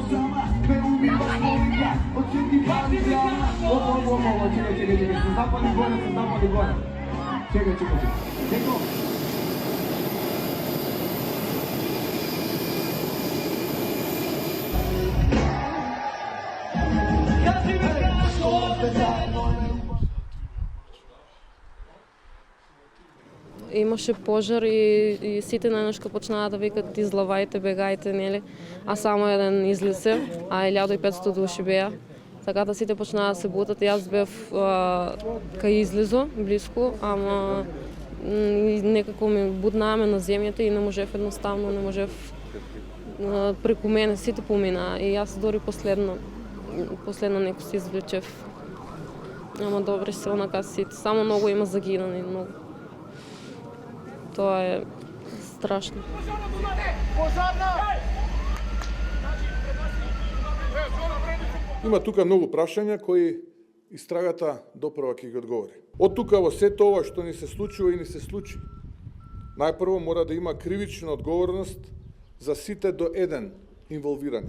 сама, ме убива мојка, очеки панца. Опа, чекај, се запали горе. Чекај. Деко. Имаше пожар и сите најнешко почнаа да викат излавајте, бегајте, нели? А само еден излезе, а 1500 души беа. Така да сите почнаа да се бутат. Јас бев кај излезо, блиску, ама некако ми буднааме на земјата и не можев едноставно, преку мене сите поминаа и јас дори последно некој се извлечев. Ама добре се онака сите, само многу има загинани, многу. Тоа е страшно. Има тука многу прашања кои истрагата допрва ќе ги одговори. Од тука во сето ова што ни се случува и ни се случи, најпрво мора да има кривична одговорност за сите до еден инволвирани.